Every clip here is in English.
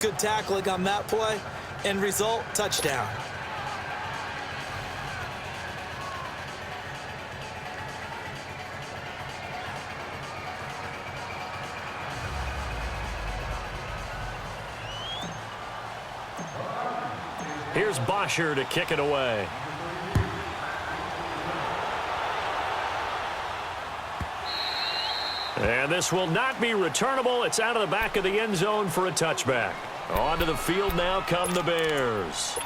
Good tackling on that play. End result, touchdown. Here's Bosher to kick it away. And this will not be returnable. It's out of the back of the end zone for a touchback. Onto the field now come the Bears.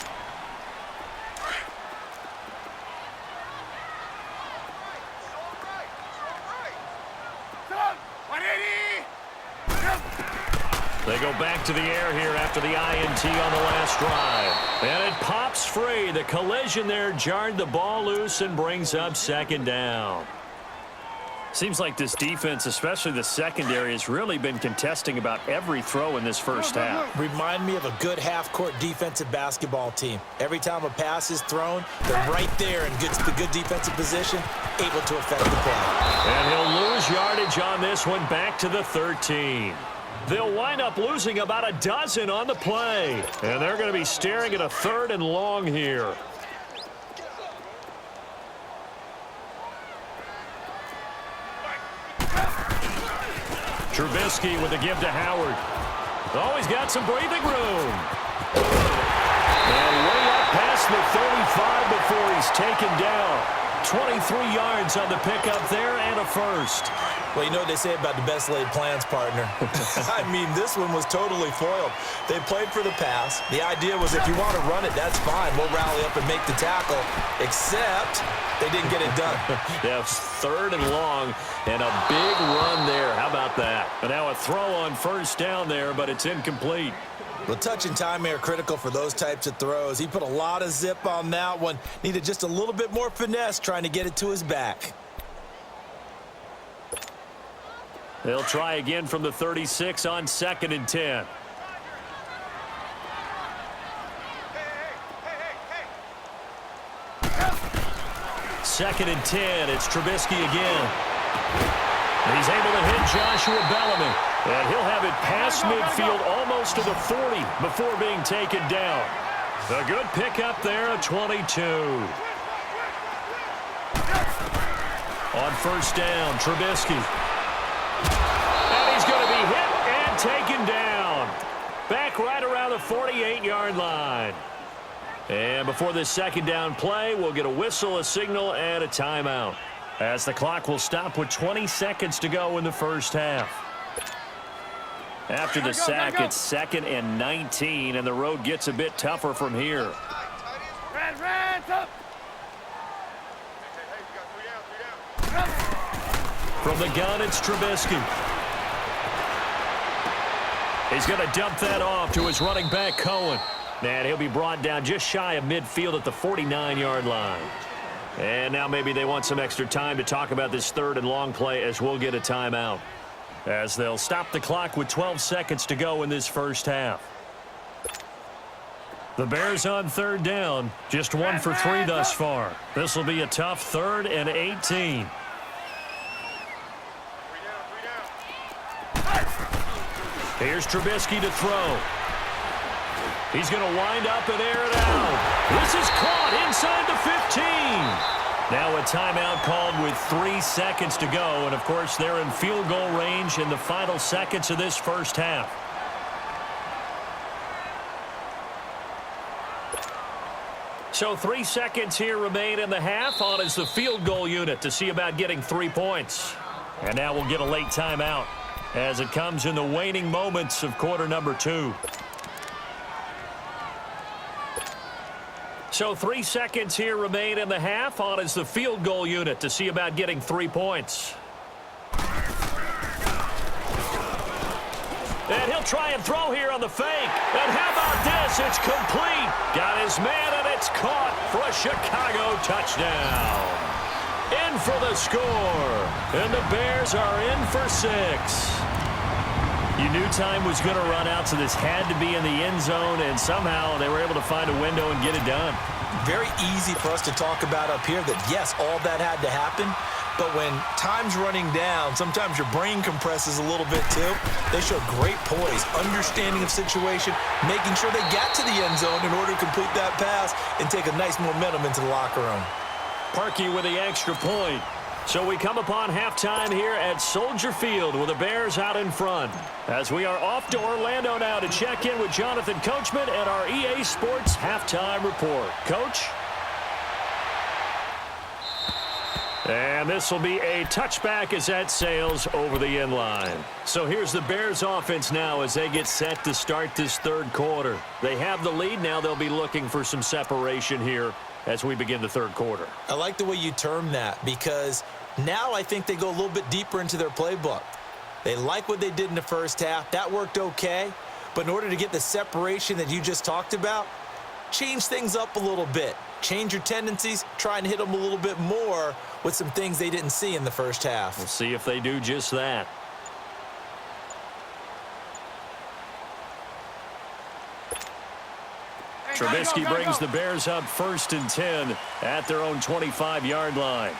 They go back to the air here after the INT on the last drive. And it pops free. The collision there jarred the ball loose and brings up second down. Seems like this defense, especially the secondary, has really been contesting about every throw in this first half. Remind me of a good half-court defensive basketball team. Every time a pass is thrown, they're right there and gets the good defensive position, able to affect the play. And he'll lose yardage on this one back to the 13. They'll wind up losing about a dozen on the play. And they're going to be staring at a 3rd and long here. Trubisky with a give to Howard. Oh, he's got some breathing room. And way up past the 35 before he's taken down. 23 yards on the pickup there and a first. Well, you know what they say about the best laid plans, partner. I mean, this one was totally foiled. They played for the pass. The idea was if you want to run it, that's fine. We'll rally up and make the tackle, except they didn't get it done. Yeah, 3rd and long and a big run there. How about that? And now a throw on first down there, but it's incomplete. Well, touch and time are critical for those types of throws. He put a lot of zip on that one. Needed just a little bit more finesse trying to get it to his back. They'll try again from the 36 on 2nd and 10. Second and 10. It's Trubisky again. He's able to hit Joshua Bellamy. And he'll have it past midfield almost to the 40 before being taken down. A good pickup there at 22. On first down, Trubisky. And he's going to be hit and taken down. Back right around the 48-yard line. And before this second down play, we'll get a whistle, a signal, and a timeout, as the clock will stop with 20 seconds to go in the first half. After the sack, it's 2nd and 19, and the road gets a bit tougher from here. From the gun, it's Trubisky. He's going to dump that off to his running back, Cohen. And he'll be brought down just shy of midfield at the 49-yard line. And now maybe they want some extra time to talk about this 3rd and long play, as we'll get a timeout, as they'll stop the clock with 12 seconds to go in this first half. The Bears on 3rd down, just 1 for 3 thus far. This will be a tough 3rd and 18. Here's Trubisky to throw. He's going to wind up and air it out. This is caught inside the 15. Now a timeout called with 3 seconds to go. And, of course, they're in field goal range in the final seconds of this first half. So 3 seconds here remain in the half. On is the field goal unit to see about getting 3 points. And now we'll get a late timeout as it comes in the waning moments of quarter number 2. So 3 seconds here remain in the half. On is the field goal unit to see about getting 3 points. And he'll try and throw here on the fake. And how about this? It's complete. Got his man, and it's caught for a Chicago touchdown. In for the score. And the Bears are in for 6. You knew time was going to run out, so this had to be in the end zone, and somehow they were able to find a window and get it done. Very easy for us to talk about up here that, yes, all that had to happen, but when time's running down, sometimes your brain compresses a little bit too. They showed great poise, understanding of situation, making sure they got to the end zone in order to complete that pass and take a nice momentum into the locker room. Parkey with the extra point. So we come upon halftime here at Soldier Field with the Bears out in front. As we are off to Orlando now to check in with Jonathan Coachman and our EA Sports halftime report. Coach? And this will be a touchback as that sails over the end line. So here's the Bears offense now as they get set to start this third quarter. They have the lead. Now they'll be looking for some separation here as we begin the third quarter. I like the way you term that because now I think they go a little bit deeper into their playbook. They like what they did in the first half. That worked okay. But in order to get the separation that you just talked about, change things up a little bit. Change your tendencies, try and hit them a little bit more with some things they didn't see in the first half. We'll see if they do just that. Trubisky brings the Bears up 1st and 10 at their own 25-yard line.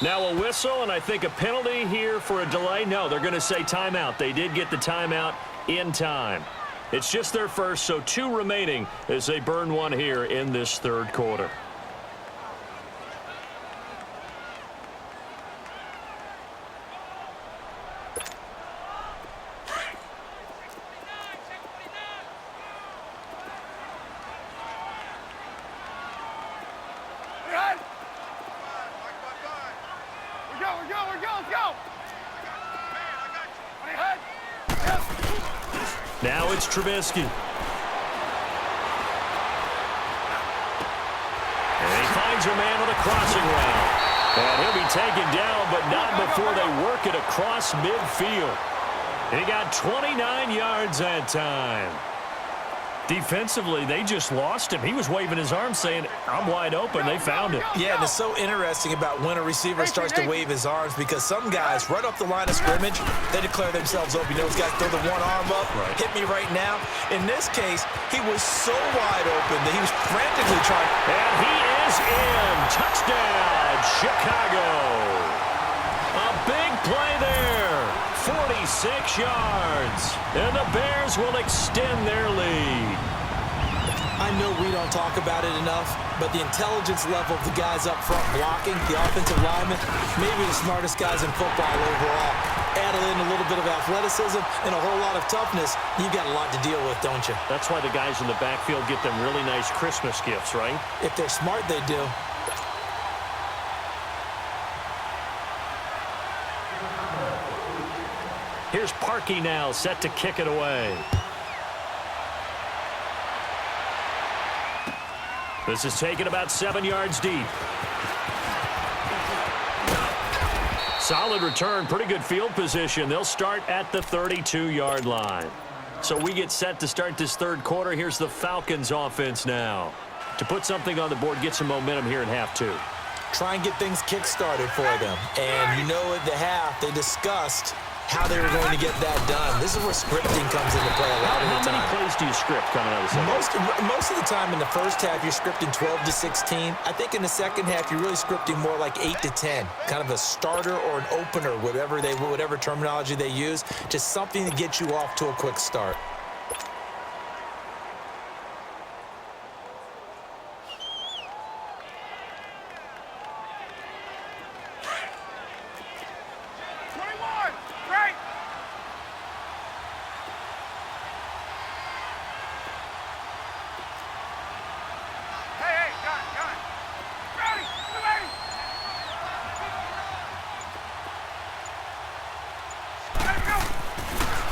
Now a whistle, and I think a penalty here for a delay. No, they're going to say timeout. They did get the timeout in time. It's just their first, so 2 remaining as they burn one here in this third quarter. Now it's Trubisky. And he finds a man with a crossing route. And he'll be taken down, but not before they work it across midfield. He got 29 yards that time. Defensively, they just lost him. He was waving his arms saying, I'm wide open. They found him. Yeah, and it's so interesting about when a receiver starts to wave his arms because some guys, right off the line of scrimmage, they declare themselves open. You know, those guys throw the one arm up, hit me right now. In this case, he was so wide open that he was frantically trying. And he is in. Touchdown, Chicago. A big play there. 46 yards. And the Bears will extend their lead. I know we don't talk about it enough, but the intelligence level of the guys up front blocking, the offensive linemen, maybe the smartest guys in football overall. Add in a little bit of athleticism and a whole lot of toughness, you've got a lot to deal with, don't you? That's why the guys in the backfield get them really nice Christmas gifts, right? If they're smart, they do. Here's Parkey now, set to kick it away. This is taken about 7 yards deep. Solid return, pretty good field position. They'll start at the 32-yard line. So we get set to start this third quarter. Here's the Falcons offense now. To put something on the board, get some momentum here in half 2. Try and get things kick-started for them. And you know at the half, they discussed how they were going to get that done. This is where scripting comes into play a lot of the time. How many plays do you script coming out of the second? Most of the time in the first half, you're scripting 12 to 16. I think in the second half, you're really scripting more like 8 to 10. Kind of a starter or an opener, whatever terminology they use. Just something to get you off to a quick start.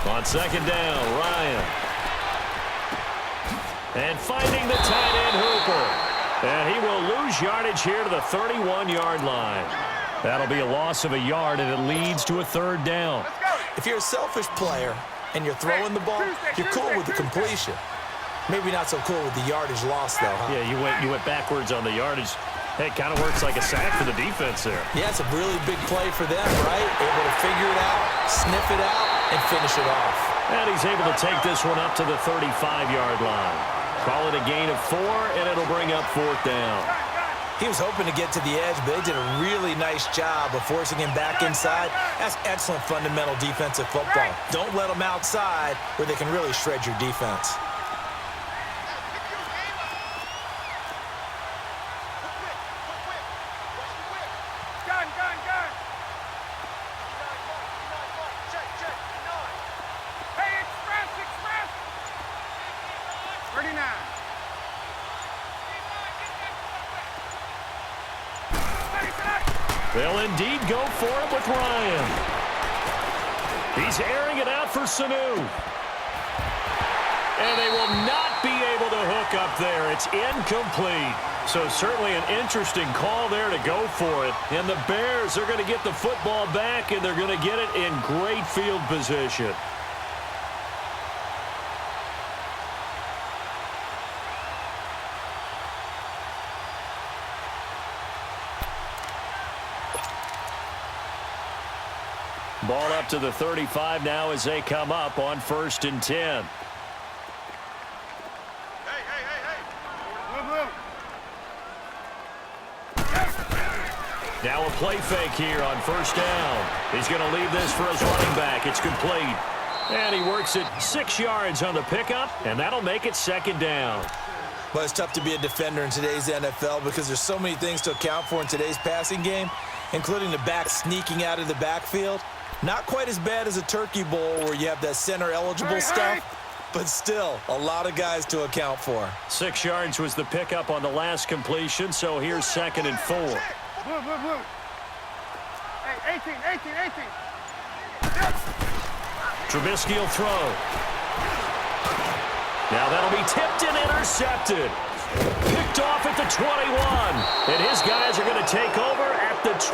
On second down, Ryan. And finding the tight end, Hooper. And he will lose yardage here to the 31-yard line. That'll be a loss of a yard, and it leads to a third down. If you're a selfish player and you're throwing the ball, you're cool with the completion. Maybe not so cool with the yardage loss, though, huh? Yeah, you went backwards on the yardage. Hey, it kind of works like a sack for the defense there. Yeah, it's a really big play for them, right? Able to figure it out, sniff it out, and finish it off. And he's able to take this one up to the 35-yard line. Call it a gain of 4, and it'll bring up 4th down. He was hoping to get to the edge, but they did a really nice job of forcing him back inside. That's excellent fundamental defensive football. Don't let them outside where they can really shred your defense. They'll indeed go for it with Ryan. He's airing it out for Sanu. And they will not be able to hook up there. It's incomplete. So certainly an interesting call there to go for it. And the Bears are going to get the football back, and they're going to get it in great field position. Ball up to the 35 now as they come up on 1st and 10. Now a play fake here on 1st down. He's going to leave this for his running back. It's complete. And he works it 6 yards on the pickup, and that'll make it 2nd down. But it's tough to be a defender in today's NFL because there's so many things to account for in today's passing game, including the back sneaking out of the backfield. Not quite as bad as a turkey bowl where you have that center-eligible stuff, but still a lot of guys to account for. 6 yards was the pickup on the last completion, so here's 2nd and 4. Blue. Hey, 18. Trubisky will throw. Now that'll be tipped and intercepted. Picked off at the 21. And his guys are going to take over at the 20.